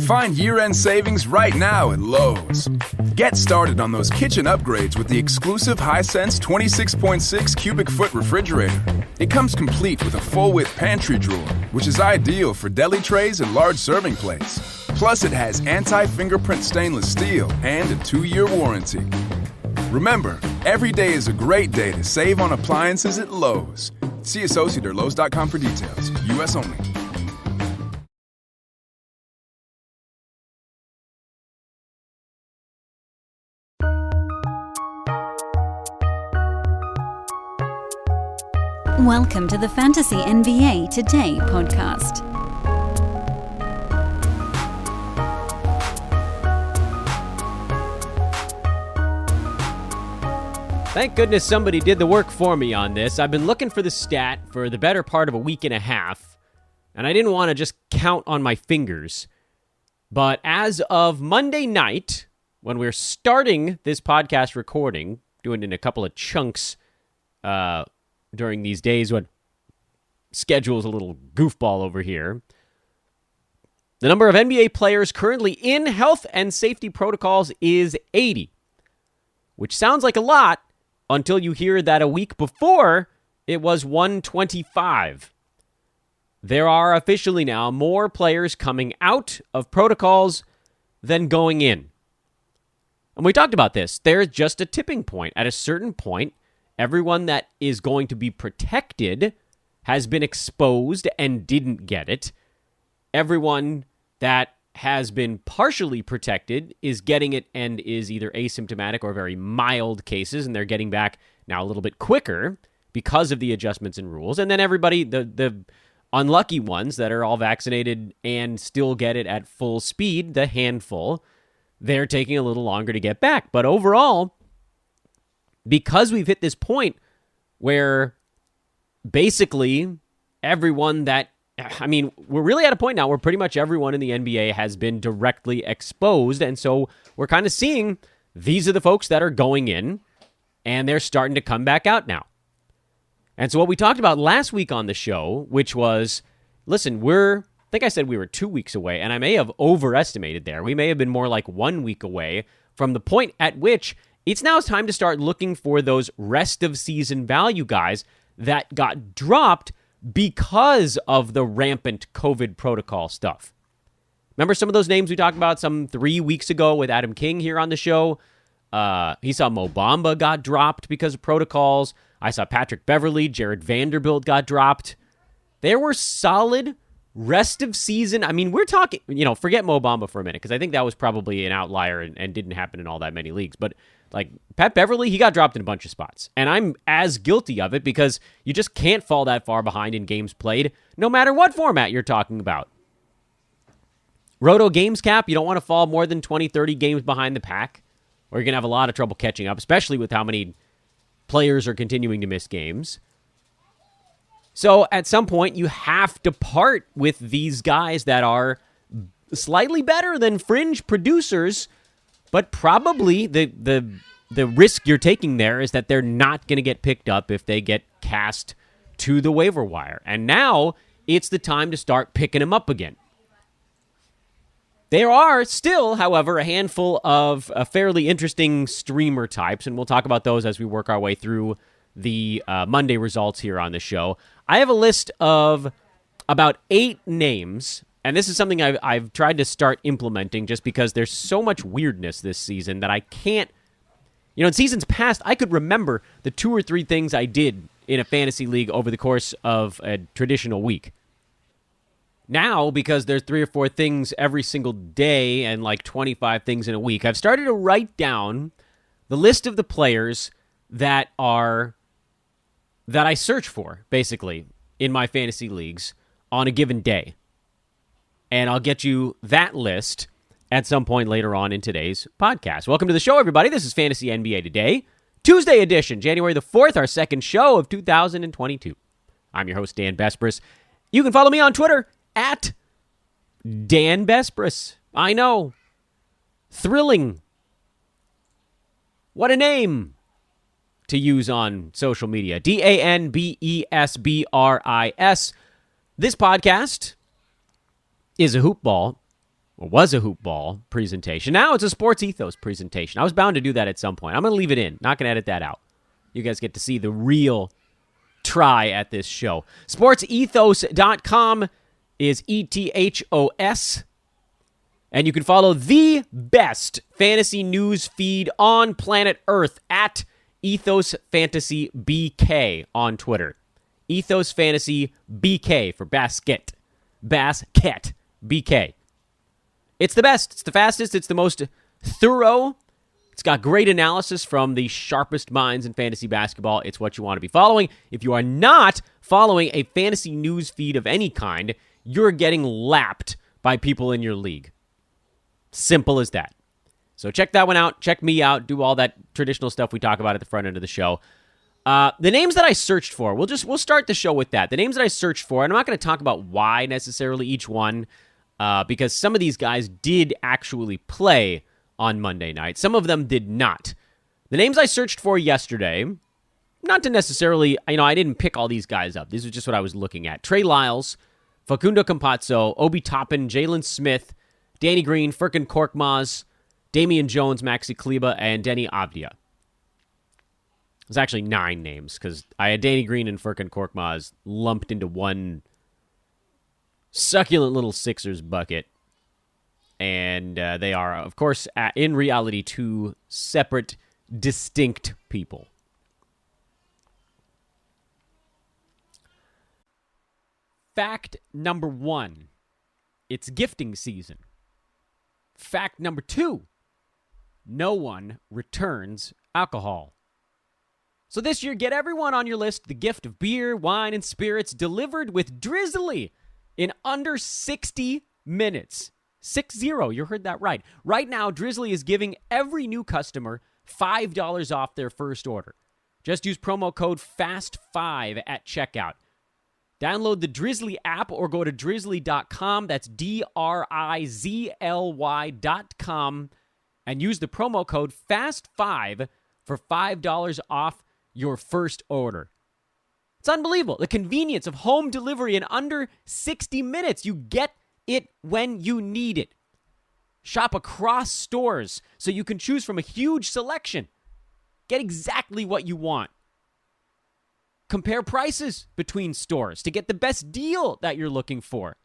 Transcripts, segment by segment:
Find year-end savings right now at Lowe's. Get started on those kitchen upgrades with the exclusive Hisense 26.6 cubic foot refrigerator. It comes complete with a full-width pantry drawer, which is ideal for deli trays and large serving plates. Plus, it has anti-fingerprint stainless steel and a 2-year warranty. Remember, every day is a great day to save on appliances at Lowe's. See associate or Lowe's.com for details. U.S. only. Welcome to the Fantasy NBA Today podcast. Thank goodness somebody did the work for me on this. I've been looking for the stat for the better part of a week and a half, and I didn't want to just count on my fingers. But as of Monday night, when we're starting this podcast recording, doing it in a couple of chunks during these days when schedule's a little goofball over here, the number of NBA players currently in health and safety protocols is 80, which sounds like a lot until you hear that a week before it was 125. There are officially now more players coming out of protocols than going in. And we talked about this. There's just a tipping point. At a certain point, everyone that is going to be protected has been exposed and didn't get it. Everyone that has been partially protected is getting it and is either asymptomatic or very mild cases, and they're getting back now a little bit quicker because of the adjustments in rules. And then everybody, the unlucky ones that are all vaccinated and still get it at full speed, the handful, they're taking a little longer to get back. But overall, because we've hit this point where basically everyone that, we're really at a point now where pretty much everyone in the NBA has been directly exposed. And so we're kind of seeing these are the folks that are going in and they're starting to come back out now. And so what we talked about last week on the show, which was, listen, I think I said we were 2 weeks away, and I may have overestimated there. We may have been more like 1 week away from the point at which it's now time to start looking for those rest of season value guys that got dropped because of the rampant COVID protocol stuff. Remember some of those names we talked about some 3 weeks ago with Adam King here on the show? He saw Mo Bamba got dropped because of protocols. I saw Patrick Beverley, Jared Vanderbilt got dropped. There were solid rest of season. We're talking, forget Mo Bamba for a minute, because I think that was probably an outlier and didn't happen in all that many leagues. But like Pat Beverley, he got dropped in a bunch of spots. And I'm as guilty of it because you just can't fall that far behind in games played, no matter what format you're talking about. Roto Games Cap, you don't want to fall more than 20, 30 games behind the pack, or you're going to have a lot of trouble catching up, especially with how many players are continuing to miss games. So at some point, you have to part with these guys that are slightly better than fringe producers, but probably the risk you're taking there is that they're not going to get picked up if they get cast to the waiver wire. And now it's the time to start picking them up again. There are still, however, a handful of fairly interesting streamer types, and we'll talk about those as we work our way through the Monday results here on the show. I have a list of about 8 names, and this is something I've tried to start implementing just because there's so much weirdness this season that I can't. In seasons past, I could remember the 2 or 3 things I did in a fantasy league over the course of a traditional week. Now, because there's 3 or 4 things every single day and like 25 things in a week, I've started to write down the list of the players that I search for, basically, in my fantasy leagues on a given day. And I'll get you that list at some point later on in today's podcast. Welcome to the show, everybody. This is Fantasy NBA Today, Tuesday edition, January the 4th, our second show of 2022. I'm your host, Dan Besbris. You can follow me on Twitter at Dan Besbris. I know. Thrilling. What a name to use on social media. DANBESBRIS. This podcast is a hoop ball or was a hoop ball presentation. Now it's a sports ethos presentation. I was bound to do that at some point. I'm going to leave it in. Not going to edit that out. You guys get to see the real Trae at this show. Sportsethos.com is ETHOS. And you can follow the best fantasy news feed on planet Earth at Ethos Fantasy BK on Twitter. Ethos Fantasy BK for basket. Basket BK. It's the best. It's the fastest. It's the most thorough. It's got great analysis from the sharpest minds in fantasy basketball. It's what you want to be following. If you are not following a fantasy news feed of any kind, you're getting lapped by people in your league. Simple as that. So check that one out. Check me out. Do all that traditional stuff we talk about at the front end of the show. The names that I searched for, we'll start the show with that. The names that I searched for, and I'm not going to talk about why necessarily each one, because some of these guys did actually play on Monday night. Some of them did not. The names I searched for yesterday, not to necessarily, I didn't pick all these guys up. This is just what I was looking at. Trae Lyles, Facundo Campazzo, Obi Toppin, Jalen Smith, Danny Green, Furkan Korkmaz, Damian Jones, Maxi Kleber, and Denny Avdia. There's actually 9 names because I had Danny Green and Furkan Korkmaz lumped into one succulent little Sixers bucket. And they are, of course, in reality, 2 separate, distinct people. Fact number 1, it's gifting season. Fact number 2, no one returns alcohol. So this year, get everyone on your list the gift of beer, wine, and spirits delivered with Drizzly in under 60 minutes. 60, you heard that right. Right now, Drizzly is giving every new customer $5 off their first order. Just use promo code FAST5 at checkout. Download the Drizzly app or go to drizzly.com. That's DRIZLY.com. And use the promo code FAST5 for $5 off your first order. It's unbelievable. The convenience of home delivery in under 60 minutes. You get it when you need it. Shop across stores so you can choose from a huge selection. Get exactly what you want. Compare prices between stores to get the best deal that you're looking for.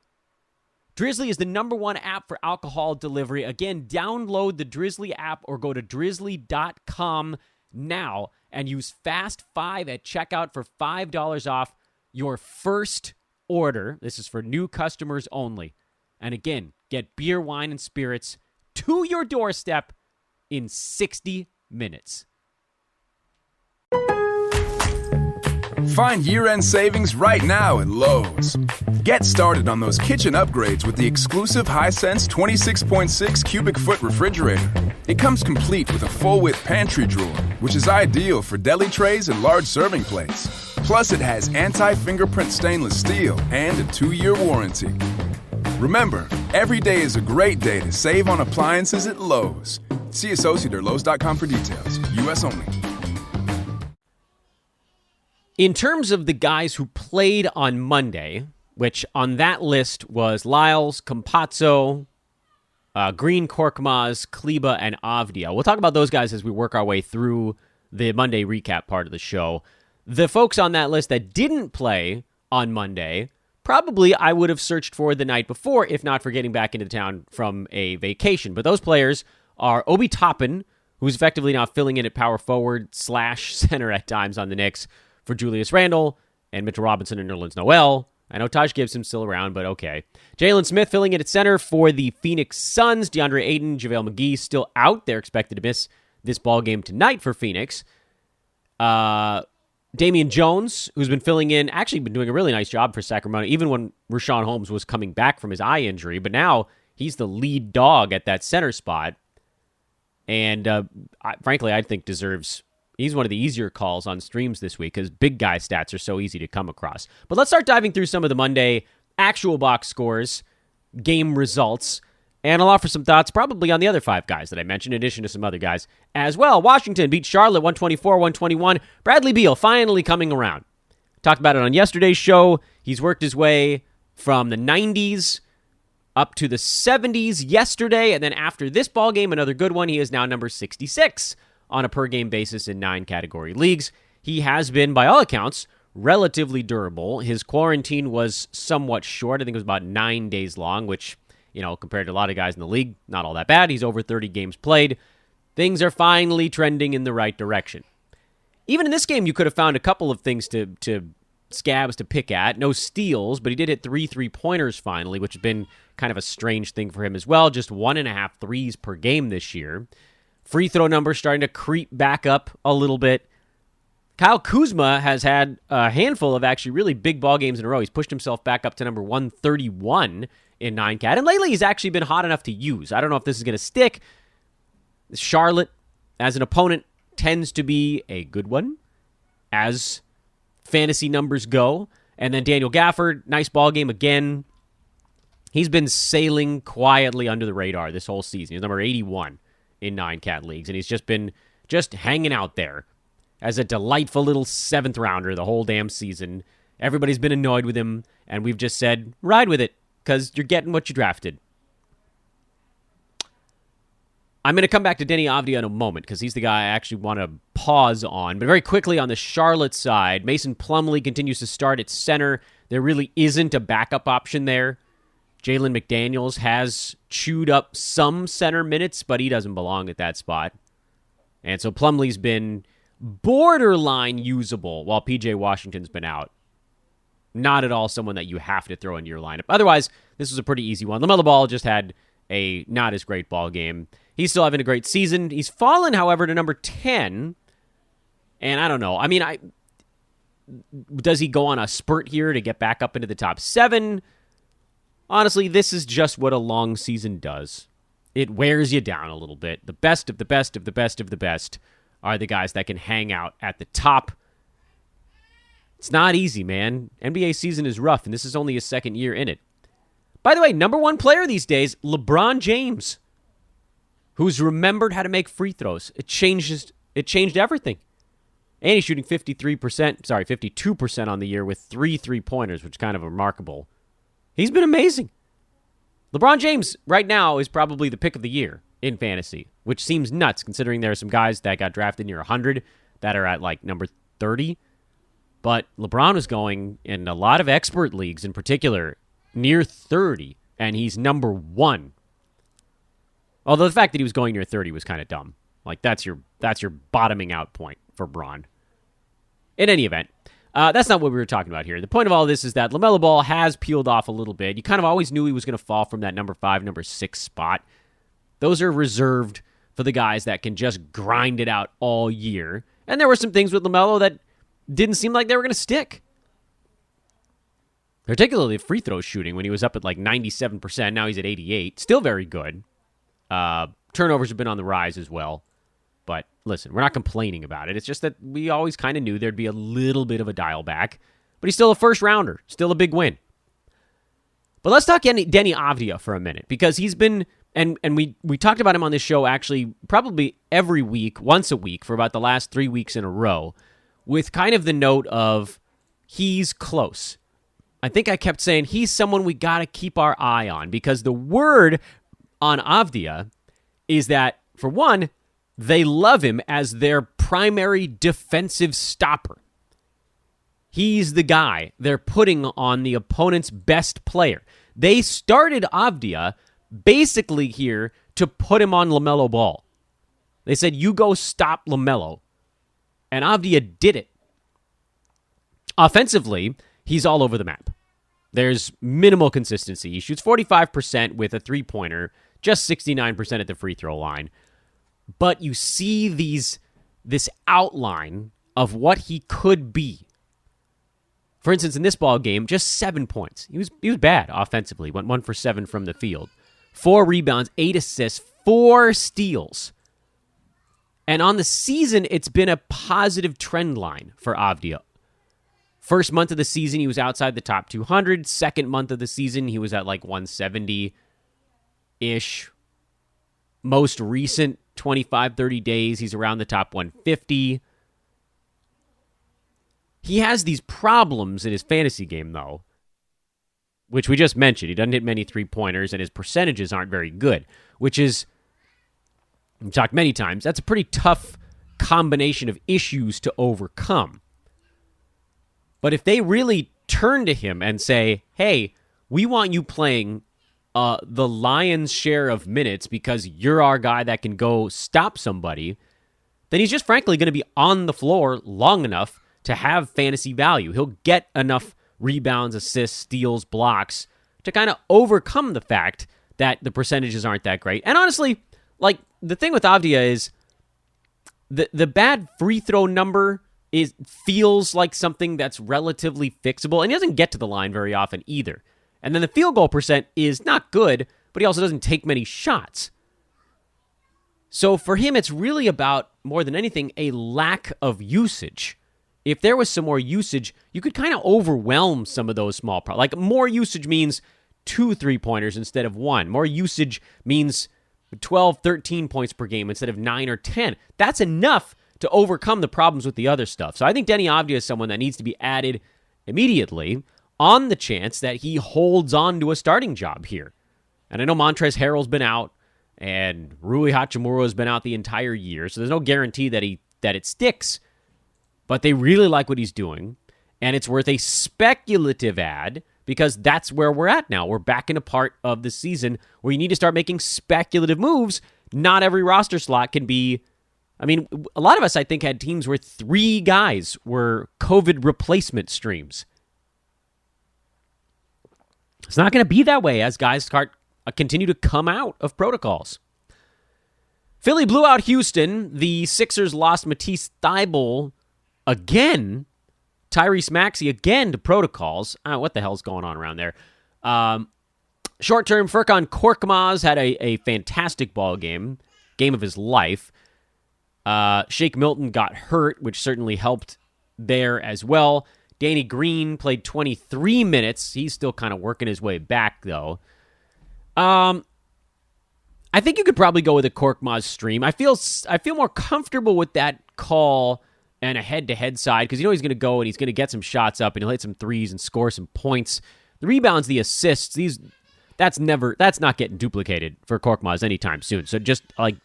Drizzly is the #1 app for alcohol delivery. Again, download the Drizzly app or go to drizzly.com now and use FAST5 at checkout for $5 off your first order. This is for new customers only. And again, get beer, wine, and spirits to your doorstep in 60 minutes. Find year-end savings right now at Lowe's. Get started on those kitchen upgrades with the exclusive Hisense 26.6 cubic foot refrigerator. It comes complete with a full-width pantry drawer, which is ideal for deli trays and large serving plates. Plus, it has anti-fingerprint stainless steel and a 2-year warranty. Remember, every day is a great day to save on appliances at Lowe's. See associate or Lowe's.com for details. U.S. only. In terms of the guys who played on Monday, which on that list was Lyles, Campazzo, Green, Korkmaz, Kleber, and Avdia. We'll talk about those guys as we work our way through the Monday recap part of the show. The folks on that list that didn't play on Monday, probably I would have searched for the night before, if not for getting back into town from a vacation. But those players are Obi Toppin, who's effectively now filling in at power forward / center at times on the Knicks, for Julius Randle and Mitchell Robinson and Nerlens Noel. I know Taj Gibson's still around, but okay. Jalen Smith filling in at center for the Phoenix Suns. DeAndre Ayton, JaVale McGee still out. They're expected to miss this ball game tonight for Phoenix. Damian Jones, who's been filling in, actually been doing a really nice job for Sacramento, even when Rashawn Holmes was coming back from his eye injury. But now he's the lead dog at that center spot. And frankly, I think he's one of the easier calls on streams this week because big guy stats are so easy to come across. But let's start diving through some of the Monday actual box scores, game results, and I'll offer some thoughts probably on the other 5 guys that I mentioned, in addition to some other guys as well. Washington beat Charlotte 124-121. Bradley Beal finally coming around. Talked about it on yesterday's show. He's worked his way from the 90s up to the 70s yesterday, and then after this ball game, another good one, he is now number 66 on a per-game basis in 9-category leagues. He has been, by all accounts, relatively durable. His quarantine was somewhat short. I think it was about 9 days long, which, compared to a lot of guys in the league, not all that bad. He's over 30 games played. Things are finally trending in the right direction. Even in this game, you could have found a couple of things to scabs to pick at. No steals, but he did hit 3 3-pointers finally, which has been kind of a strange thing for him as well. Just 1.5 threes per game this year. Free throw numbers starting to creep back up a little bit. Kyle Kuzma has had a handful of actually really big ball games in a row. He's pushed himself back up to number 131 in 9-cat, and lately he's actually been hot enough to use. I don't know if this is going to stick. Charlotte, as an opponent, tends to be a good one as fantasy numbers go. And then Daniel Gafford, nice ball game again. He's been sailing quietly under the radar this whole season. He's number 81 in 9-cat leagues, and he's just been hanging out there as a delightful little 7th rounder the whole damn season. Everybody's been annoyed with him, and we've just said, ride with it, because you're getting what you drafted. I'm going to come back to Denny Avdia in a moment because he's the guy I actually want to pause on. But very quickly on the Charlotte side, Mason Plumlee continues to start at center. There really isn't a backup option there. Jalen McDaniels has chewed up some center minutes, but he doesn't belong at that spot. And so Plumlee's been borderline usable while PJ Washington's been out. Not at all someone that you have to throw into your lineup. Otherwise, this was a pretty easy one. LaMelo Ball just had a not as great ball game. He's still having a great season. He's fallen, however, to number 10. And I don't know. I mean, does he go on a spurt here to get back up into the top 7? Honestly, this is just what a long season does. It wears you down a little bit. The best of the best of the best of the best are the guys that can hang out at the top. It's not easy, man. NBA season is rough, and this is only his 2nd year in it. By the way, number 1 player these days, LeBron James, who's remembered how to make free throws. It changed everything. And he's shooting 52% on the year with 3 3-pointers, which is kind of remarkable. He's been amazing. LeBron James right now is probably the pick of the year in fantasy, which seems nuts considering there are some guys that got drafted near 100 that are at like number 30. But LeBron was going in a lot of expert leagues in particular near 30, and he's number 1. Although the fact that he was going near 30 was kind of dumb. Like, that's your bottoming out point for Bron. In any event, that's not what we were talking about here. The point of all this is that LaMelo Ball has peeled off a little bit. You kind of always knew he was going to fall from that number 5, number 6 spot. Those are reserved for the guys that can just grind it out all year. And there were some things with LaMelo that didn't seem like they were going to stick. Particularly free throw shooting when he was up at like 97%. Now he's at 88%. Still very good. Turnovers have been on the rise as well. But listen, we're not complaining about it. It's just that we always kind of knew there'd be a little bit of a dial back. But he's still a first rounder. Still a big win. But let's talk Denny Avdia for a minute. Because he's been, and we talked about him on this show actually probably every week, once a week, for about the last 3 weeks in a row. With kind of the note of, he's close. I think I kept saying, he's someone we got to keep our eye on. Because the word on Avdia is that, for one, they love him as their primary defensive stopper. He's the guy they're putting on the opponent's best player. They started Avdia basically here to put him on LaMelo Ball. They said, you go stop LaMelo. And Avdia did it. Offensively, he's all over the map. There's minimal consistency. He shoots 45% with a 3-pointer, just 69% at the free throw line. But you see this outline of what he could be. For instance, in this ball game, just 7 points. He was bad offensively. Went 1 for 7 from the field. 4 rebounds, 8 assists, 4 steals. And on the season, it's been a positive trend line for Avdia. First month of the season, he was outside the top 200. Second month of the season, he was at like 170-ish. Most recent 25, 30 days, he's around the top 150. He has these problems in his fantasy game, though, which we just mentioned. He doesn't hit many three-pointers, and his percentages aren't very good, which is, we've talked many times, that's a pretty tough combination of issues to overcome. But if they really turn to him and say, hey, we want you playing the lion's share of minutes because you're our guy that can go stop somebody, then he's just frankly going to be on the floor long enough to have fantasy value. He'll get enough rebounds, assists, steals, blocks to kind of overcome the fact that the percentages aren't that great. And honestly, like, the thing with Avia is the bad free throw number feels like something that's relatively fixable, and he doesn't get to the line very often either. And then the field goal percent is not good, but he also doesn't take many shots. So for him, it's really about, more than anything, a lack of usage. If there was some more usage, you could kind of overwhelm some of those small problems. Like, more usage means 2 3-pointers instead of 1. More usage means 12, 13 points per game instead of 9 or 10. That's enough to overcome the problems with the other stuff. So I think Denny Avdia is someone that needs to be added immediately on the chance that he holds on to a starting job here. And I know Montrezl Harrell's been out, and Rui Hachimura has been out the entire year, so there's no guarantee that it sticks. But they really like what he's doing, and it's worth a speculative ad because that's where we're at now. We're back in a part of the season where you need to start making speculative moves. Not every roster slot can be... I mean, a lot of us, I think, had teams where 3 guys were COVID replacement streams. It's not going to be that way as guys continue to come out of protocols. Philly blew out Houston. The Sixers lost Matisse Thybulle again. Tyrese Maxey again to protocols. What the hell's going on around there? Short-term, Furkan Korkmaz had a fantastic ball game of his life. Shake Milton got hurt, which certainly helped there as well. Danny Green played 23 minutes. He's still kind of working his way back, though. I think you could probably go with a Korkmaz stream. I feel more comfortable with that call and a head-to-head side because you know he's going to go and he's going to get some shots up and he'll hit some threes and score some points. The rebounds, the assists, that's not getting duplicated for Korkmaz anytime soon. So just like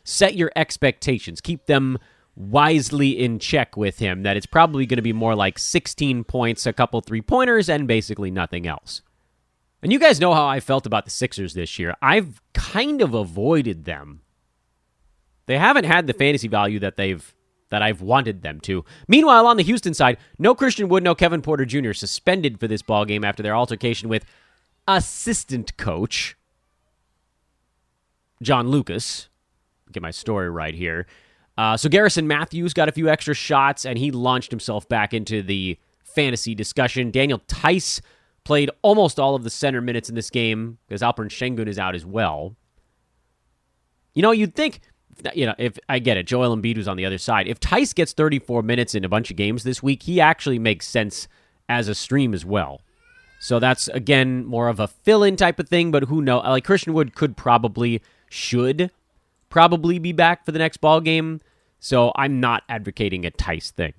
set your expectations, keep them wisely in check with him, that it's probably going to be more like 16 points, a couple 3-pointers, and basically nothing else. And you guys know how I felt about the Sixers this year. I've kind of avoided them. They haven't had the fantasy value that I've wanted them to. Meanwhile, on the Houston side, no Christian Wood, no Kevin Porter Jr. suspended for this ballgame after their altercation with assistant coach John Lucas. Get my story right here. So Garrison Matthews got a few extra shots, and he launched himself back into the fantasy discussion. Daniel Tice played almost all of the center minutes in this game because Alperen Şengün is out as well. You know, you'd think, if I get it, Joel Embiid was on the other side. If Tice gets 34 minutes in a bunch of games this week, he actually makes sense as a stream as well. So that's, again, more of a fill-in type of thing, but who knows? Like, Christian Wood should probably be back for the next ball game. So I'm not advocating a Tice thing.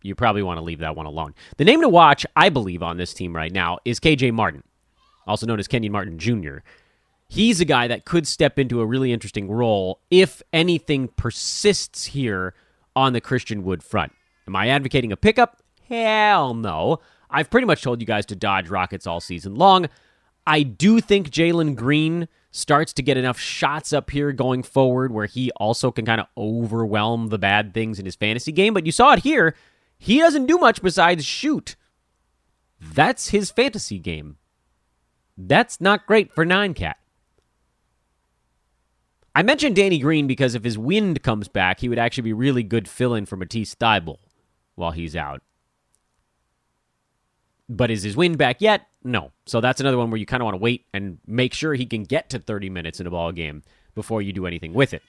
You probably want to leave that one alone. The name to watch, I believe, on this team right now is KJ Martin, also known as Kenyon Martin Jr. He's a guy that could step into a really interesting role if anything persists here on the Christian Wood front. Am I advocating a pickup? Hell no. I've pretty much told you guys to dodge Rockets all season long. I do think Jalen Green starts to get enough shots up here going forward where he also can kind of overwhelm the bad things in his fantasy game. But you saw it here. He doesn't do much besides shoot. That's his fantasy game. That's not great for 9-cat. I mentioned Danny Green because if his wind comes back, he would actually be really good fill-in for Matisse Thybulle while he's out. But is his wind back yet? No. So that's another one where you kind of want to wait and make sure he can get to 30 minutes in a ball game before you do anything with it.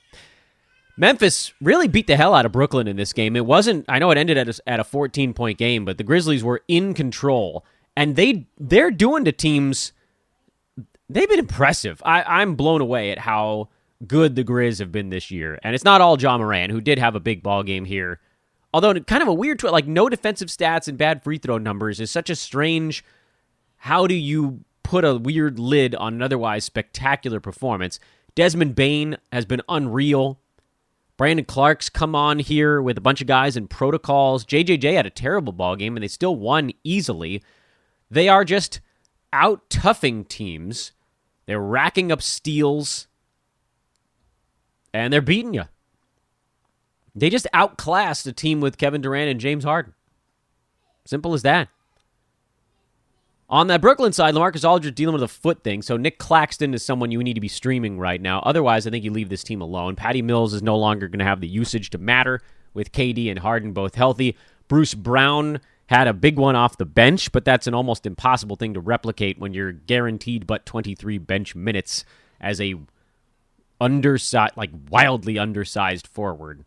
Memphis really beat the hell out of Brooklyn in this game. It wasn't, I know it ended at a 14-point game, but the Grizzlies were in control. And they're doing to teams, they've been impressive. I'm blown away at how good the Grizz have been this year. And it's not all Ja Morant, who did have a big ball game here. Although kind of a weird, like no defensive stats and bad free throw numbers is such a strange, how do you put a weird lid on an otherwise spectacular performance. Desmond Bane has been unreal. Brandon Clark's come on here with a bunch of guys in protocols. JJJ had a terrible ball game, and they still won easily. They are just out-toughing teams. They're racking up steals, and they're beating you. They just outclassed a team with Kevin Durant and James Harden. Simple as that. On that Brooklyn side, LaMarcus Aldridge dealing with a foot thing, so Nick Claxton is someone you need to be streaming right now. Otherwise, I think you leave this team alone. Patty Mills is no longer going to have the usage to matter with KD and Harden both healthy. Bruce Brown had a big one off the bench, but that's an almost impossible thing to replicate when you're guaranteed but 23 bench minutes as a wildly undersized forward.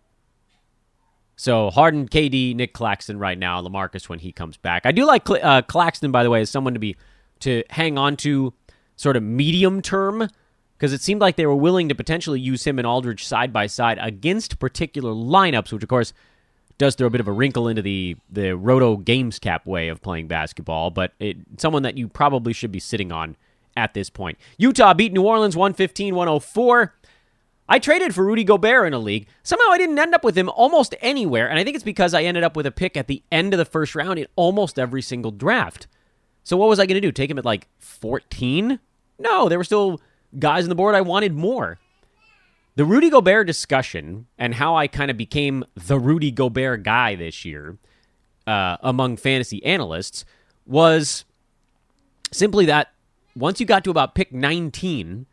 So Harden, KD, Nick Claxton right now, LaMarcus when he comes back. I do like Claxton, by the way, as someone to hang on to sort of medium term, because it seemed like they were willing to potentially use him and Aldridge side by side against particular lineups, which of course does throw a bit of a wrinkle into the Roto Games Cap way of playing basketball, but someone that you probably should be sitting on at this point. Utah beat New Orleans 115-104. I traded for Rudy Gobert in a league. Somehow I didn't end up with him almost anywhere, and I think it's because I ended up with a pick at the end of the first round in almost every single draft. So what was I going to do? Take him at like 14? No, there were still guys on the board I wanted more. The Rudy Gobert discussion and how I kind of became the Rudy Gobert guy this year among fantasy analysts was simply that once you got to about pick 19,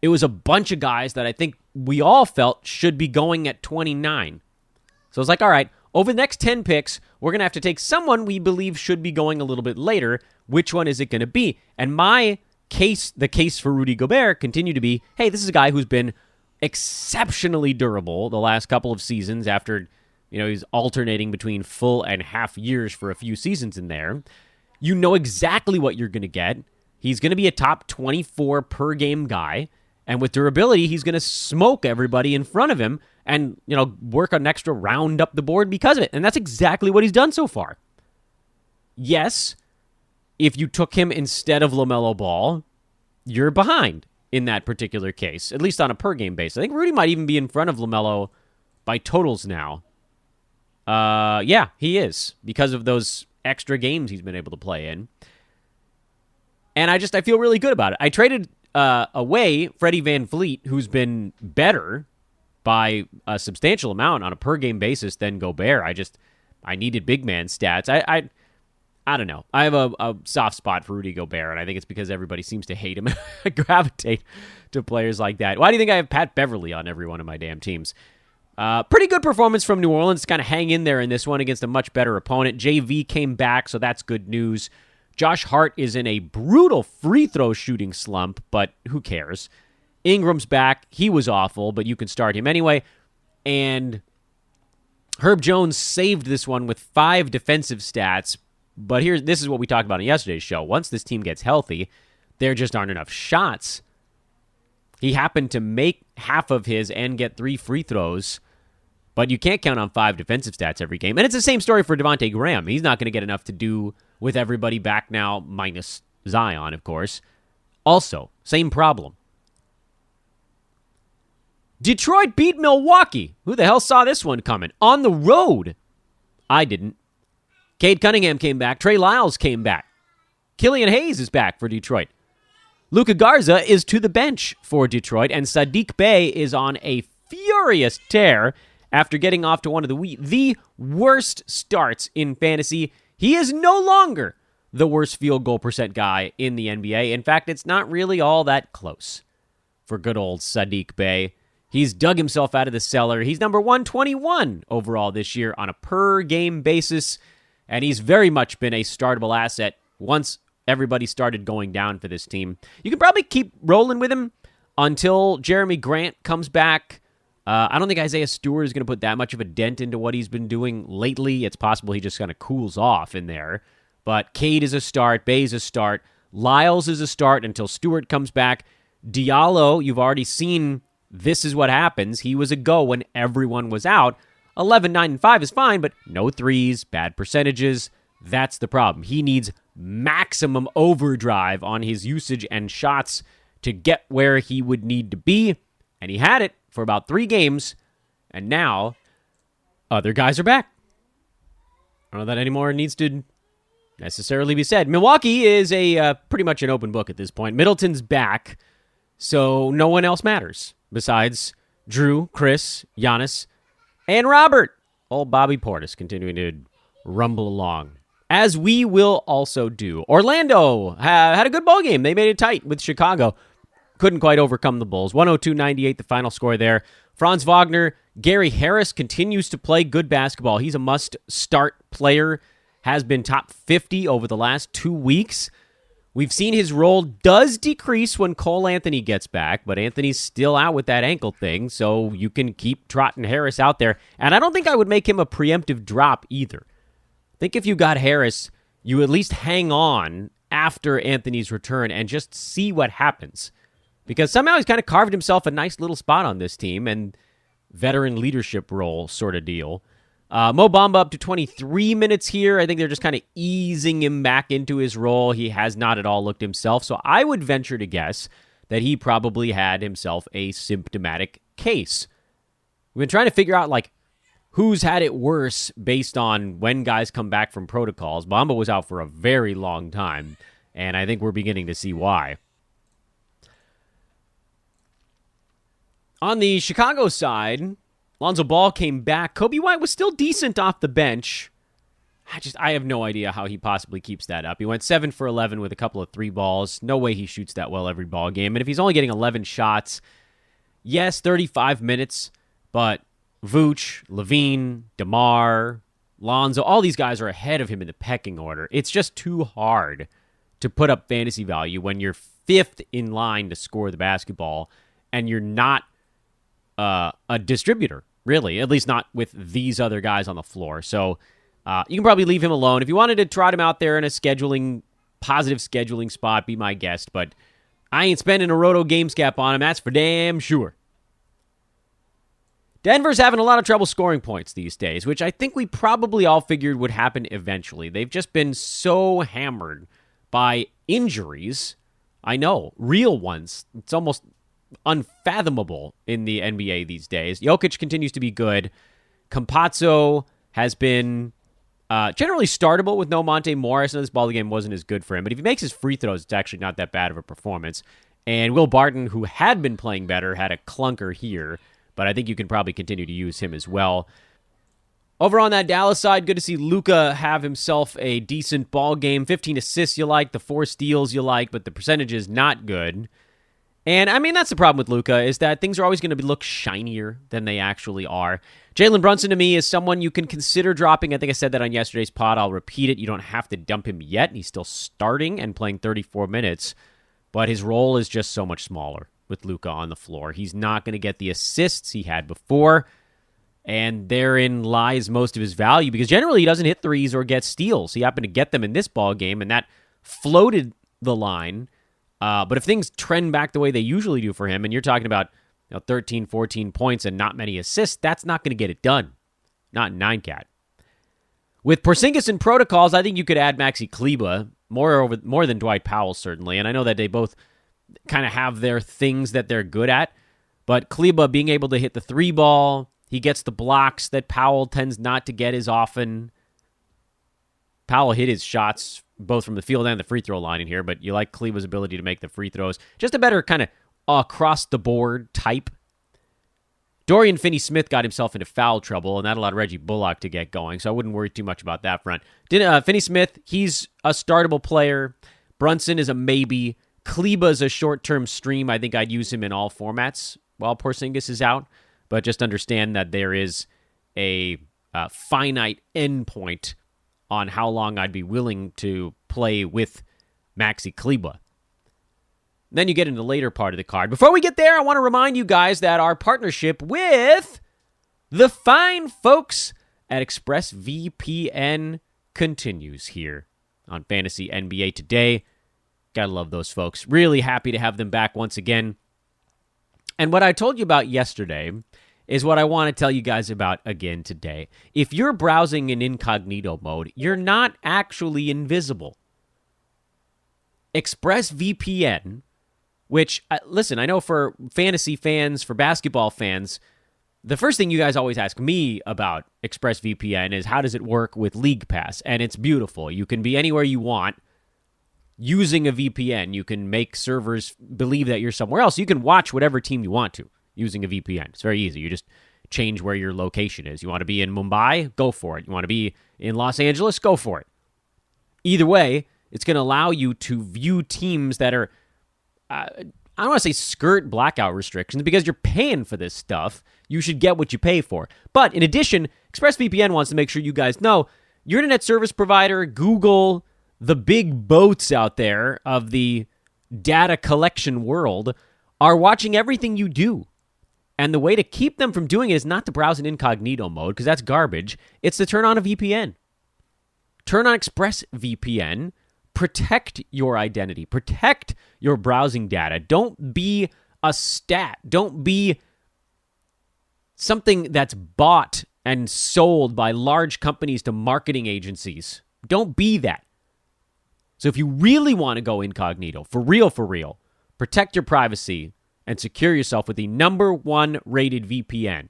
it was a bunch of guys that I think we all felt should be going at 29. So I was like, all right, over the next 10 picks, we're going to have to take someone we believe should be going a little bit later. Which one is it going to be? And the case for Rudy Gobert continued to be, hey, this is a guy who's been exceptionally durable the last couple of seasons after, he's alternating between full and half years for a few seasons in there. You know exactly what you're going to get. He's going to be a top 24 per game guy. And with durability, he's going to smoke everybody in front of him and, work an extra round up the board because of it. And that's exactly what he's done so far. Yes, if you took him instead of LaMelo Ball, you're behind in that particular case, at least on a per-game basis. I think Rudy might even be in front of LaMelo by totals now. Yeah, he is, because of those extra games he's been able to play in. And I feel really good about it. I traded away Freddie VanVleet, who's been better by a substantial amount on a per-game basis than Gobert. I needed big man stats. I don't know. I have a soft spot for Rudy Gobert, and I think it's because everybody seems to hate him and gravitate to players like that. Why do you think I have Pat Beverly on every one of my damn teams? Pretty good performance from New Orleans to kind of hang in there in this one against a much better opponent. JV came back, so that's good news. Josh Hart is in a brutal free throw shooting slump, but who cares? Ingram's back. He was awful, but you can start him anyway. And Herb Jones saved this one with 5 defensive stats. But this is what we talked about in yesterday's show. Once this team gets healthy, there just aren't enough shots. He happened to make half of his and get 3 free throws, but you can't count on 5 defensive stats every game. And it's the same story for Devontae Graham. He's not going to get enough to do with everybody back now, minus Zion, of course. Also, same problem. Detroit beat Milwaukee. Who the hell saw this one coming? On the road. I didn't. Cade Cunningham came back. Trey Lyles came back. Killian Hayes is back for Detroit. Luka Garza is to the bench for Detroit, and Sadiq Bey is on a furious tear after getting off to one of the worst starts in fantasy. He is no longer the worst field goal percent guy in the NBA. In fact, it's not really all that close for good old Sadiq Bey. He's dug himself out of the cellar. He's number 121 overall this year on a per-game basis, and he's very much been a startable asset once everybody started going down for this team. You can probably keep rolling with him until Jeremy Grant comes back. I don't think Isaiah Stewart is going to put that much of a dent into what he's been doing lately. It's possible he just kind of cools off in there. But Cade is a start. Bey is a start. Lyles is a start until Stewart comes back. Diallo, you've already seen this is what happens. He was a go when everyone was out. 11, 9, and 5 is fine, but no threes, bad percentages. That's the problem. He needs maximum overdrive on his usage and shots to get where he would need to be. And he had it for about 3 games. And now other guys are back. I don't know that anymore needs to necessarily be said. Milwaukee is pretty much an open book at this point. Middleton's back, so no one else matters besides Drew, Chris, Giannis, and Robert. Old Bobby Portis continuing to rumble along, as we will also do. Orlando had a good ball game. They made it tight with Chicago. Couldn't quite overcome the Bulls. 102-98, the final score there. Franz Wagner, Gary Harris continues to play good basketball. He's a must-start player. Has been top 50 over the last 2 weeks. We've seen his role does decrease when Cole Anthony gets back, but Anthony's still out with that ankle thing, so you can keep trotting Harris out there. And I don't think I would make him a preemptive drop either. I think if you got Harris, you at least hang on after Anthony's return and just see what happens. Because somehow he's kind of carved himself a nice little spot on this team and veteran leadership role sort of deal. Mo Bamba up to 23 minutes here. I think they're just kind of easing him back into his role. He has not at all looked himself. So I would venture to guess that he probably had himself a symptomatic case. We've been trying to figure out, who's had it worse based on when guys come back from protocols. Bamba was out for a very long time, and I think we're beginning to see why. On the Chicago side, Lonzo Ball came back. Kobe White was still decent off the bench. I have no idea how he possibly keeps that up. He went 7 for 11 with a couple of 3 balls. No way he shoots that well every ball game. And if he's only getting 11 shots, yes, 35 minutes, but Vooch, Levine, DeMar, Lonzo, all these guys are ahead of him in the pecking order. It's just too hard to put up fantasy value when you're 5th in line to score the basketball and you're not a distributor, really, at least not with these other guys on the floor. So you can probably leave him alone. If you wanted to trot him out there in a positive scheduling spot, be my guest, but I ain't spending a Roto Games cap on him, that's for damn sure. Denver's having a lot of trouble scoring points these days, which I think we probably all figured would happen eventually. They've just been so hammered by injuries. I know, real ones. It's almost unfathomable in the NBA these days. Jokic continues to be good. Campazzo has been generally startable with no Monte Morris. This ball game wasn't as good for him, but if he makes his free throws, it's actually not that bad of a performance. And Will Barton, who had been playing better, had a clunker here, but I think you can probably continue to use him as well. Over on that Dallas side, good to see Luka have himself a decent ball game. 15 assists you like, the 4 steals you like, but the percentage is not good. And, I mean, that's the problem with Luka, is that things are always going to look shinier than they actually are. Jalen Brunson, to me, is someone you can consider dropping. I think I said that on yesterday's pod. I'll repeat it. You don't have to dump him yet. He's still starting and playing 34 minutes. But his role is just so much smaller with Luka on the floor. He's not going to get the assists he had before. And therein lies most of his value, because generally he doesn't hit threes or get steals. He happened to get them in this ball game, and that floated the line. But if things trend back the way they usually do for him, and you're talking about 13, 14 points and not many assists, that's not going to get it done. Not in 9-cat. With Porzingis and protocols, I think you could add Maxi Kleber, more than Dwight Powell, certainly. And I know that they both kind of have their things that they're good at. But Kleber being able to hit the 3-ball, he gets the blocks that Powell tends not to get as often. Powell hit his shots both from the field and the free throw line in here, but you like Kleber's ability to make the free throws. Just a better kind of across-the-board type. Dorian Finney-Smith got himself into foul trouble, and that allowed Reggie Bullock to get going, so I wouldn't worry too much about that front. Finney-Smith, he's a startable player. Brunson is a maybe. Kleber's a short-term stream. I think I'd use him in all formats while Porzingis is out, but just understand that there is a finite endpoint on how long I'd be willing to play with Maxi Kleber. Then you get into the later part of the card. Before we get there, I want to remind you guys that our partnership with the fine folks at ExpressVPN continues here on Fantasy NBA Today. Gotta love those folks. Really happy to have them back once again. And what I told you about yesterday is what I want to tell you guys about again today. If you're browsing in incognito mode, you're not actually invisible. ExpressVPN, which, listen, I know for fantasy fans, for basketball fans, the first thing you guys always ask me about ExpressVPN is how does it work with League Pass? And it's beautiful. You can be anywhere you want using a VPN. You can make servers believe that you're somewhere else. You can watch whatever team you want to using a VPN. It's very easy. You just change where your location is. You want to be in Mumbai? Go for it. You want to be in Los Angeles? Go for it. Either way, it's going to allow you to view teams that are, I don't want to say skirt blackout restrictions because you're paying for this stuff. You should get what you pay for. But in addition, ExpressVPN wants to make sure you guys know your internet service provider, Google, the big boats out there of the data collection world are watching everything you do. And the way to keep them from doing it is not to browse in incognito mode because that's garbage. It's to turn on a VPN. Turn on ExpressVPN. Protect your identity. Protect your browsing data. Don't be a stat. Don't be something that's bought and sold by large companies to marketing agencies. Don't be that. So if you really want to go incognito, for real, protect your privacy and secure yourself with the #1 rated VPN.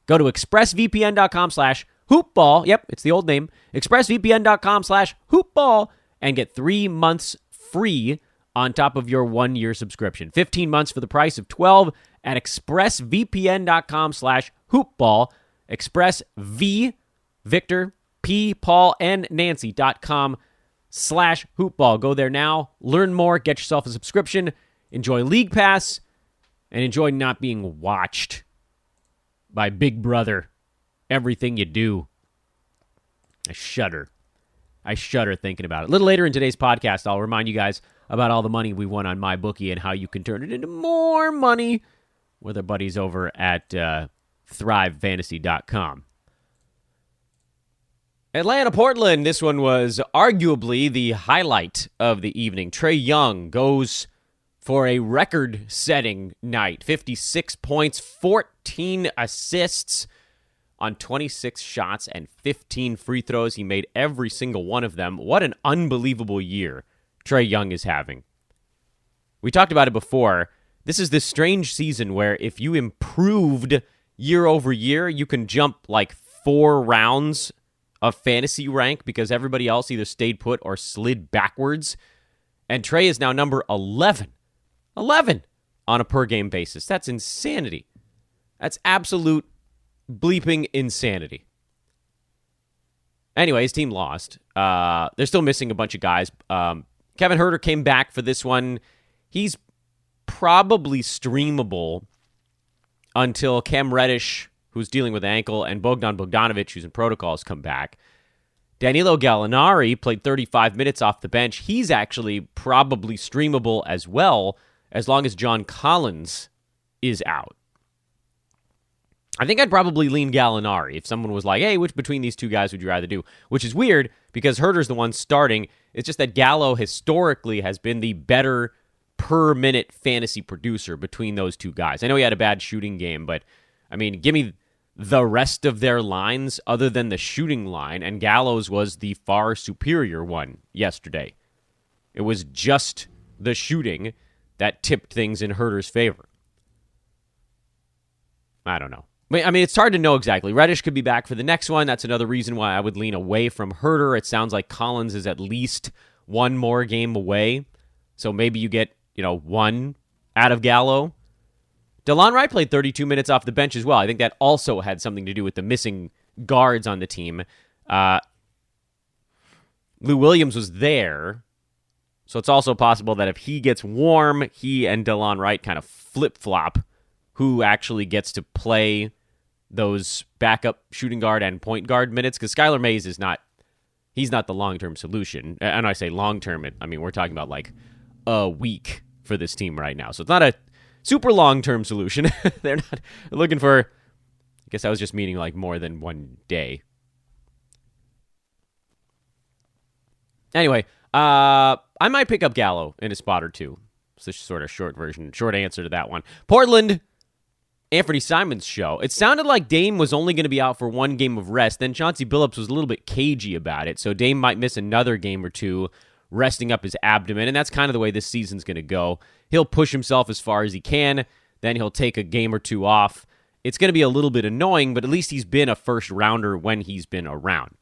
Go to expressvpn.com/hoopball. Yep, it's the old name. expressvpn.com/hoopball and get 3 months free on top of your 1-year subscription. 15 months for the price of 12 at expressvpn.com/hoopball. ExpressV, Victor, P, Paul, and Nancy.com/hoopball. Go there now. Learn more. Get yourself a subscription. Enjoy League Pass. And enjoy not being watched by Big Brother. Everything you do. I shudder thinking about it. A little later in today's podcast, I'll remind you guys about all the money we won on MyBookie and how you can turn it into more money with our buddies over at ThriveFantasy.com. Atlanta, Portland. This one was arguably the highlight of the evening. Trae Young goes for a record-setting night. 56 points, 14 assists on 26 shots and 15 free throws. He made every single one of them. What an unbelievable year Trae Young is having. We talked about it before. This is this strange season where if you improved year over year, you can jump like 4 rounds of fantasy rank because everybody else either stayed put or slid backwards. And Trae is now number 11. 11 on a per-game basis. That's insanity. That's absolute bleeping insanity. Anyway, his team lost. They're still missing a bunch of guys. Kevin Huerter came back for this one. He's probably streamable until Cam Reddish, who's dealing with ankle, and Bogdan Bogdanovic, who's in protocols, come back. Danilo Gallinari played 35 minutes off the bench. He's actually probably streamable as well, as long as John Collins is out. I think I'd probably lean Gallinari if someone was like, hey, which between these two guys would you rather do? Which is weird because Herter's the one starting. It's just that Gallo historically has been the better per-minute fantasy producer between those two guys. I know he had a bad shooting game, but, I mean, give me the rest of their lines other than the shooting line, and Gallo's was the far superior one yesterday. It was just the shooting that tipped things in Herter's favor. I don't know. I mean, it's hard to know exactly. Reddish could be back for the next one. That's another reason why I would lean away from Huerter. It sounds like Collins is at least one more game away. So maybe you get, one out of Gallo. DeLon Wright played 32 minutes off the bench as well. I think that also had something to do with the missing guards on the team. Lou Williams was there. So it's also possible that if he gets warm, he and DeLon Wright kind of flip-flop who actually gets to play those backup shooting guard and point guard minutes, because Skylar Mays he's not the long-term solution. And I say long-term, I mean, we're talking about like a week for this team right now. So it's not a super long-term solution. They're not looking for, I guess I was just meaning like more than one day. Anyway, I might pick up Gallo in a spot or two. It's a sort of short answer to that one. Portland, Anthony Simons show. It sounded like Dame was only going to be out for one game of rest. Then Chauncey Billups was a little bit cagey about it, so Dame might miss another game or two resting up his abdomen, and that's kind of the way this season's going to go. He'll push himself as far as he can, then he'll take a game or two off. It's going to be a little bit annoying, but at least he's been a first-rounder when he's been around.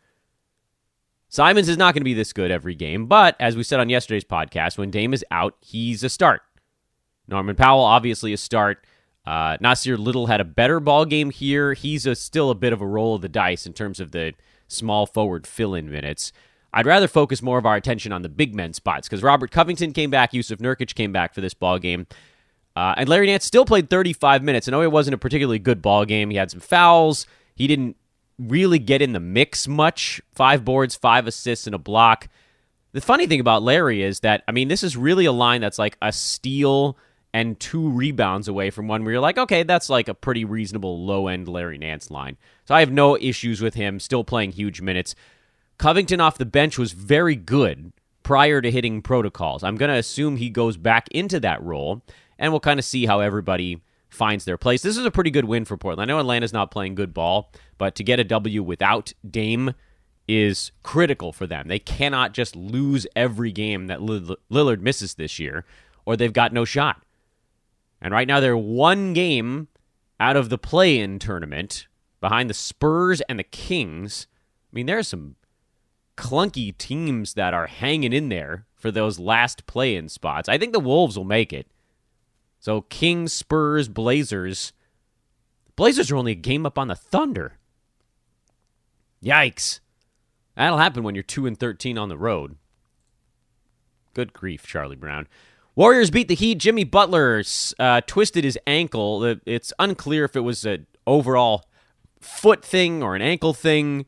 Simons is not going to be this good every game, but as we said on yesterday's podcast, when Dame is out, he's a start. Norman Powell, obviously a start. Nasir Little had a better ball game here. He's still a bit of a roll of the dice in terms of the small forward fill-in minutes. I'd rather focus more of our attention on the big men spots because Robert Covington came back, Yusuf Nurkic came back for this ball game, and Larry Nance still played 35 minutes. I know it wasn't a particularly good ball game. He had some fouls. He didn't really get in the mix much. 5 boards, 5 assists, and a block. The funny thing about Larry is that, this is really a line that's like a steal and 2 rebounds away from one where you're like, okay, that's like a pretty reasonable low-end Larry Nance line. So I have no issues with him still playing huge minutes. Covington off the bench was very good prior to hitting protocols. I'm going to assume he goes back into that role, and we'll kind of see how everybody finds their place. This is a pretty good win for Portland. I know Atlanta's not playing good ball, but to get a W without Dame is critical for them. They cannot just lose every game that Lillard misses this year, or they've got no shot. And right now they're 1 game out of the play-in tournament behind the Spurs and the Kings. There's some clunky teams that are hanging in there for those last play-in spots. I think the Wolves will make it. So Kings, Spurs, Blazers. Blazers are only a game up on the Thunder. Yikes. That'll happen when you're 2-13 on the road. Good grief, Charlie Brown. Warriors beat the Heat. Jimmy Butler twisted his ankle. It's unclear if it was an overall foot thing or an ankle thing.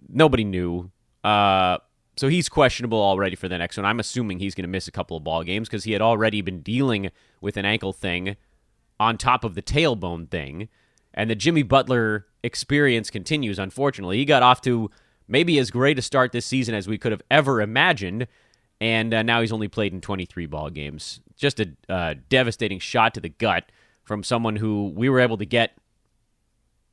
Nobody knew. So he's questionable already for the next one. I'm assuming he's going to miss a couple of ball games because he had already been dealing with an ankle thing on top of the tailbone thing. And the Jimmy Butler experience continues, unfortunately. He got off to maybe as great a start this season as we could have ever imagined. And now he's only played in 23 ball games. Just a devastating shot to the gut from someone who we were able to get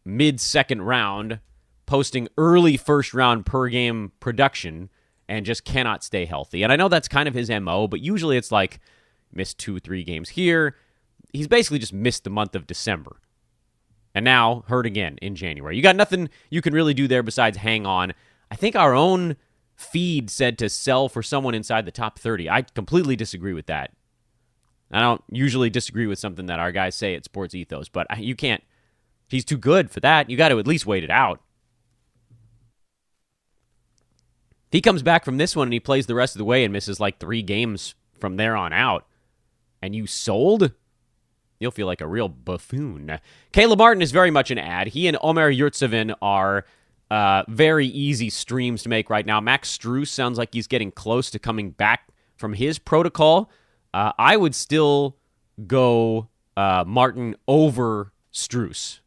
mid-second round, posting early first-round per-game production, and just cannot stay healthy. And I know that's kind of his MO, but usually it's like, missed 2-3 games here. He's basically just missed the month of December. And now, hurt again in January. You got nothing you can really do there besides hang on. I think our own feed said to sell for someone inside the top 30. I completely disagree with that. I don't usually disagree with something that our guys say at Sports Ethos, but you can't. He's too good for that. You got to at least wait it out. If he comes back from this one and he plays the rest of the way and misses like 3 games from there on out, and you sold, you'll feel like a real buffoon. Caleb Martin is very much an ad. He and Omer Yurtseven are very easy streams to make right now. Max Strus sounds like he's getting close to coming back from his protocol. I would still go Martin over Strus.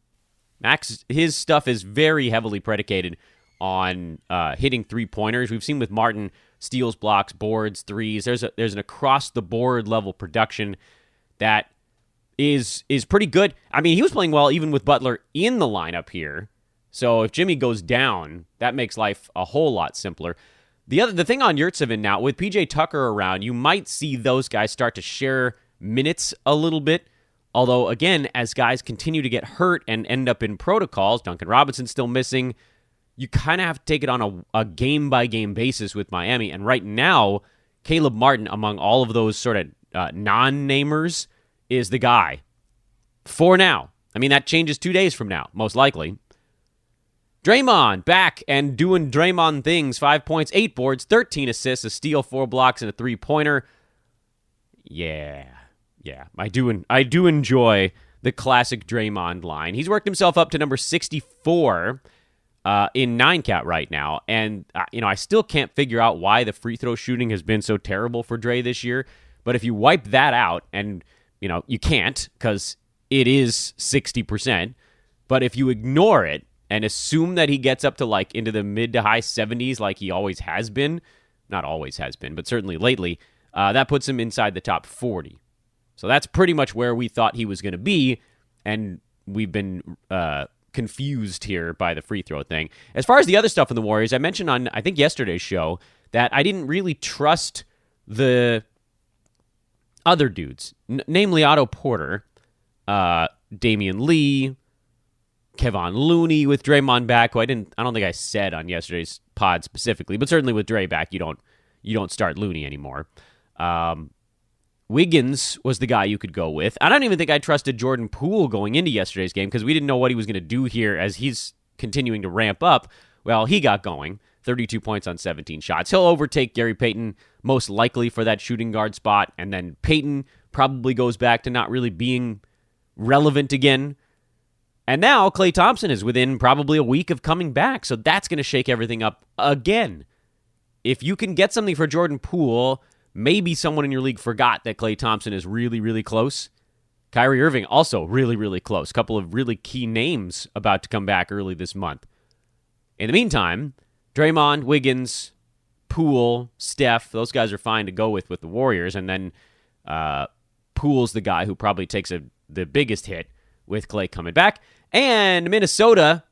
Max, his stuff is very heavily predicated on hitting 3-pointers. We've seen with Martin steals, blocks, boards, threes. There's an across-the-board level production that is pretty good. He was playing well even with Butler in the lineup here. So if Jimmy goes down, that makes life a whole lot simpler. The thing on Yurtseven now, with PJ Tucker around, you might see those guys start to share minutes a little bit. Although, again, as guys continue to get hurt and end up in protocols, Duncan Robinson's still missing, you kind of have to take it on a game-by-game basis with Miami. And right now, Caleb Martin, among all of those sort of non-namers, is the guy. For now. That changes 2 days from now, most likely. Draymond back and doing Draymond things. 5 points, 8 boards, 13 assists, a steal, 4 blocks, and a 3-pointer. Yeah. I do enjoy the classic Draymond line. He's worked himself up to number 64 in 9-count right now. And, I still can't figure out why the free throw shooting has been so terrible for Dre this year. But if you wipe that out, and, you can't because it is 60%. But if you ignore it, and assume that he gets up to into the mid to high 70s like he always has been, not always has been, but certainly lately, that puts him inside the top 40. So that's pretty much where we thought he was going to be, and we've been confused here by the free throw thing. As far as the other stuff in the Warriors, I mentioned on, I think, yesterday's show that I didn't really trust the other dudes, namely Otto Porter, Damian Lee, Kevon Looney with Draymond back, who I don't think I said on yesterday's pod specifically, but certainly with Dre back, you don't start Looney anymore. Wiggins was the guy you could go with. I don't even think I trusted Jordan Poole going into yesterday's game because we didn't know what he was going to do here as he's continuing to ramp up. Well, he got going. 32 points on 17 shots. He'll overtake Gary Payton most likely for that shooting guard spot, and then Payton probably goes back to not really being relevant again. And now Klay Thompson is within probably a week of coming back, so that's going to shake everything up again. If you can get something for Jordan Poole, maybe someone in your league forgot that Klay Thompson is really, really close. Kyrie Irving also really, really close. Couple of really key names about to come back early this month. In the meantime, Draymond, Wiggins, Poole, Steph, those guys are fine to go with the Warriors. And then Poole's the guy who probably takes the biggest hit with Klay coming back. And Minnesota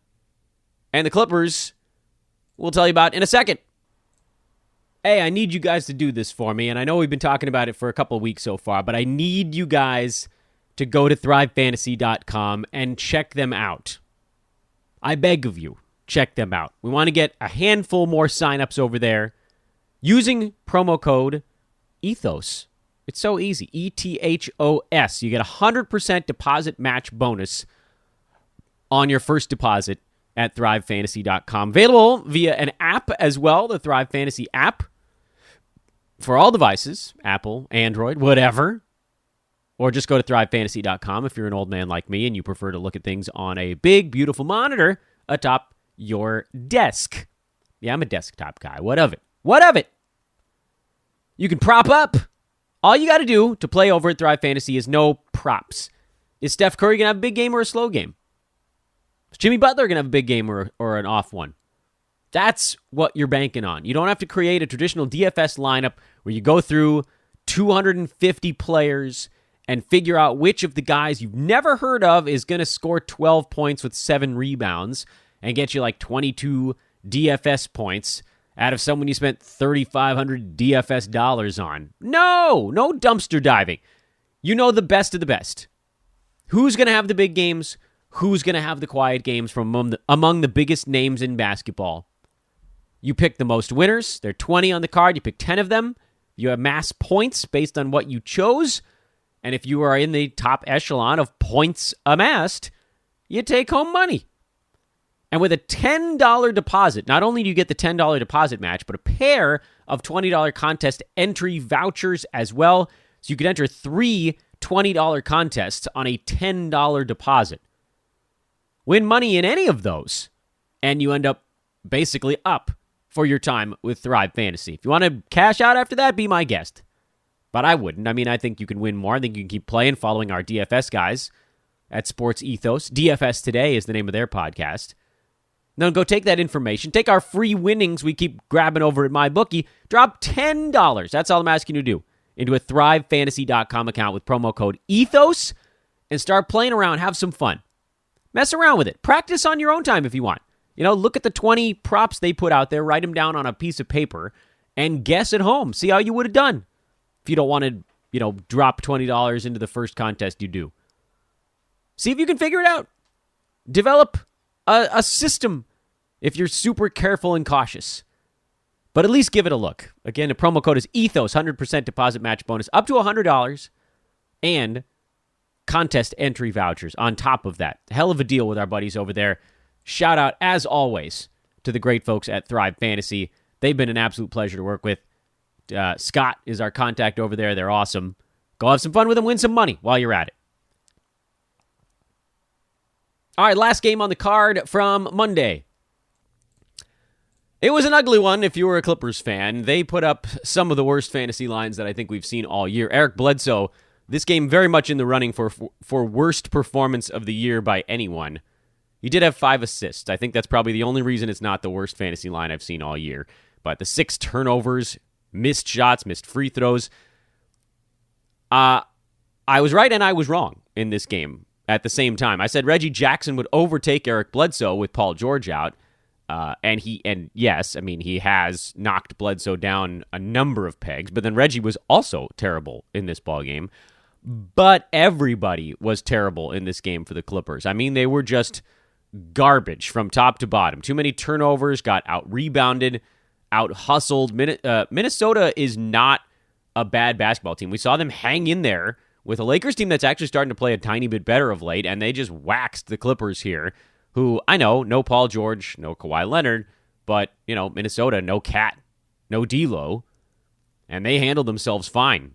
and the Clippers we'll tell you about in a second. Hey, I need you guys to do this for me, and I know we've been talking about it for a couple of weeks so far, but I need you guys to go to thrivefantasy.com and check them out. I beg of you, check them out. We want to get a handful more signups over there using promo code ETHOS. It's so easy, ETHOS. You get a 100% deposit match bonus on your first deposit at thrivefantasy.com. Available via an app as well, the Thrive Fantasy app, for all devices, Apple, Android, whatever. Or just go to thrivefantasy.com if you're an old man like me and you prefer to look at things on a big, beautiful monitor atop your desk. Yeah, I'm a desktop guy. What of it? What of it? You can prop up. All you got to do to play over at Thrive Fantasy is no props. Is Steph Curry going to have a big game or a slow game? Is Jimmy Butler going to have a big game or an off one? That's what you're banking on. You don't have to create a traditional DFS lineup where you go through 250 players and figure out which of the guys you've never heard of is going to score 12 points with 7 rebounds and get you like 22 DFS points out of someone you spent $3,500 DFS dollars on. No dumpster diving. You know the best of the best. Who's going to have the big games? Who's going to have the quiet games from among the biggest names in basketball? You pick the most winners. There are 20 on the card. You pick 10 of them. You amass points based on what you chose. And if you are in the top echelon of points amassed, you take home money. And with a $10 deposit, not only do you get the $10 deposit match, but a pair of $20 contest entry vouchers as well. So you could enter 3 $20 contests on a $10 deposit. Win money in any of those, and you end up basically up for your time with Thrive Fantasy. If you want to cash out after that, be my guest. But I wouldn't. I mean, I think you can win more. I think you can keep playing, following our DFS guys at Sports Ethos. DFS Today is the name of their podcast. Now go take that information. Take our free winnings we keep grabbing over at MyBookie. Drop $10. That's all I'm asking you to do. Into a thrivefantasy.com account with promo code ETHOS and start playing around. Have some fun. Mess around with it. Practice on your own time if you want. Look at the 20 props they put out there, write them down on a piece of paper, and guess at home. See how you would have done if you don't want to, drop $20 into the first contest you do. See if you can figure it out. Develop a system if you're super careful and cautious. But at least give it a look. Again, the promo code is ETHOS, 100% deposit match bonus, up to $100, and contest entry vouchers on top of that. Hell of a deal with our buddies over there. Shout out, as always, to the great folks at Thrive Fantasy. They've been an absolute pleasure to work with. Scott is our contact over there. They're awesome. Go have some fun with them. Win some money while you're at it. All right, last game on the card from Monday. It was an ugly one if you were a Clippers fan. They put up some of the worst fantasy lines that I think we've seen all year. Eric Bledsoe, this game very much in the running for worst performance of the year by anyone. He did have 5 assists. I think that's probably the only reason it's not the worst fantasy line I've seen all year. But the 6 turnovers, missed shots, missed free throws. I was right and I was wrong in this game at the same time. I said Reggie Jackson would overtake Eric Bledsoe with Paul George out. And yes, I mean, he has knocked Bledsoe down a number of pegs, but then Reggie was also terrible in this ballgame. But everybody was terrible in this game for the Clippers. I mean, they were just garbage from top to bottom. Too many turnovers, got out-rebounded, out-hustled. Minnesota is not a bad basketball team. We saw them hang in there with a Lakers team that's actually starting to play a tiny bit better of late, and they just waxed the Clippers here, who, I know, no Paul George, no Kawhi Leonard, but, Minnesota, no Cat, no D'Lo, and they handled themselves fine.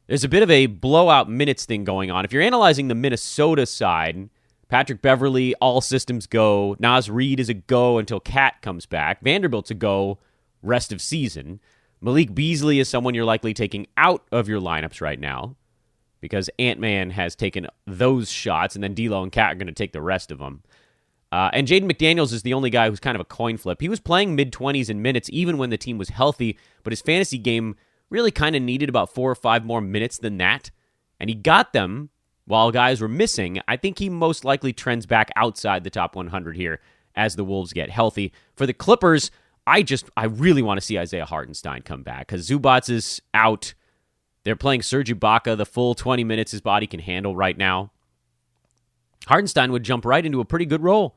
There's a bit of a blowout minutes thing going on. If you're analyzing the Minnesota side, Patrick Beverley, all systems go. Naz Reid is a go until Cat comes back. Vanderbilt's a go rest of season. Malik Beasley is someone you're likely taking out of your lineups right now because Ant-Man has taken those shots, and then D'Lo and Cat are going to take the rest of them. And Jaden McDaniels is the only guy who's kind of a coin flip. He was playing mid-20s in minutes even when the team was healthy, but his fantasy game really kind of needed about 4 or 5 more minutes than that, and he got them while guys were missing. I think he most likely trends back outside the top 100 here as the Wolves get healthy. For the Clippers, I really want to see Isaiah Hartenstein come back because Zubats is out. They're playing Serge Ibaka the full 20 minutes his body can handle right now. Hartenstein would jump right into a pretty good role.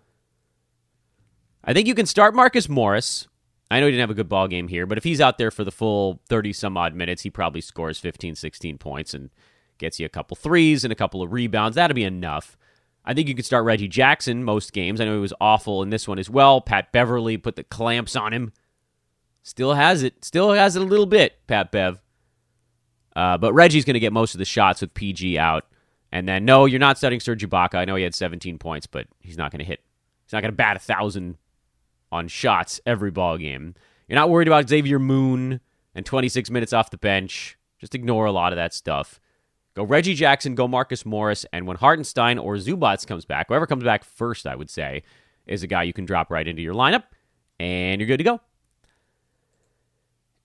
I think you can start Marcus Morris. I know he didn't have a good ball game here, but if he's out there for the full 30-some-odd minutes, he probably scores 15, 16 points and gets you a couple threes and a couple of rebounds. That'll be enough. I think you could start Reggie Jackson most games. I know he was awful in this one as well. Pat Beverley put the clamps on him. Still has it a little bit, Pat Bev. But Reggie's going to get most of the shots with PG out. And then, no, you're not starting Serge Ibaka. I know he had 17 points, but he's not going to hit. He's not going to bat 1,000 on shots every ball game. You're not worried about Xavier Moon and 26 minutes off the bench. Just ignore a lot of that stuff. Go Reggie Jackson, go Marcus Morris, and when Hartenstein or Zubats comes back, whoever comes back first, I would say, is a guy you can drop right into your lineup, and you're good to go.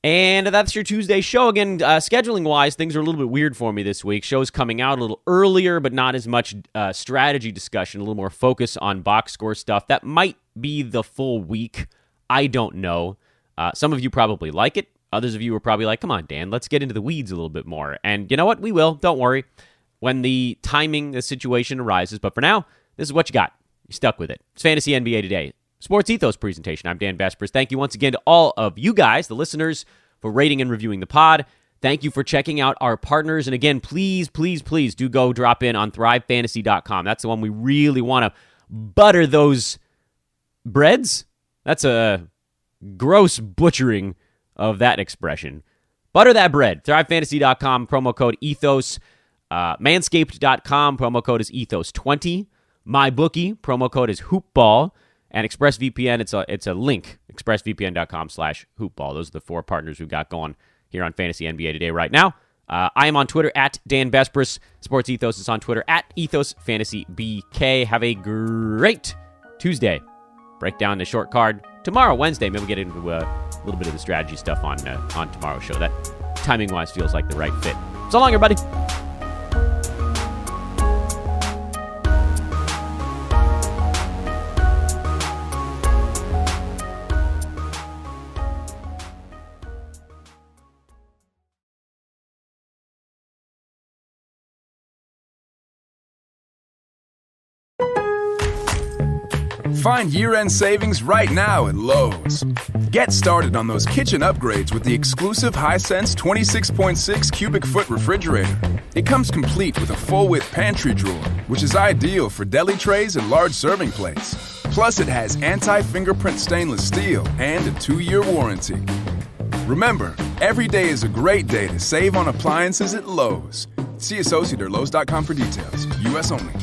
And that's your Tuesday show. Again, scheduling-wise, things are a little bit weird for me this week. Show's coming out a little earlier, but not as much strategy discussion, a little more focus on box score stuff. That might be the full week. I don't know. Some of you probably like it. Others of you are probably like, come on, Dan, let's get into the weeds a little bit more. And you know what? We will. Don't worry. When the situation arises. But for now, this is what you got. You're stuck with it. It's Fantasy NBA Today. Sports Ethos presentation. I'm Dan Vespers. Thank you once again to all of you guys, the listeners, for rating and reviewing the pod. Thank you for checking out our partners. And again, please, please, please do go drop in on thrivefantasy.com. That's the one we really want to butter those breads. That's a gross butchering of that expression. Butter that bread. Thrivefantasy.com, promo code ETHOS. Manscaped.com, promo code is ETHOS20. MyBookie, promo code is HoopBall. And ExpressVPN, it's a link, expressvpn.com/hoopball. Those are the 4 partners we've got going here on Fantasy NBA Today right now. I am on Twitter at Dan Vespers. Sports Ethos is on Twitter at EthosFantasyBK. Have a great Tuesday. Break down the short card tomorrow, Wednesday. Maybe we'll get into a little bit of the strategy stuff on tomorrow's show. That, timing-wise, feels like the right fit. So long, everybody. Find year-end savings right now at Lowe's. Get started on those kitchen upgrades with the exclusive Hisense 26.6 cubic foot refrigerator. It comes complete with a full-width pantry drawer, which is ideal for deli trays and large serving plates. Plus, it has anti-fingerprint stainless steel and a 2-year warranty. Remember, every day is a great day to save on appliances at Lowe's. See associate or Lowe's.com for details. U.S. only.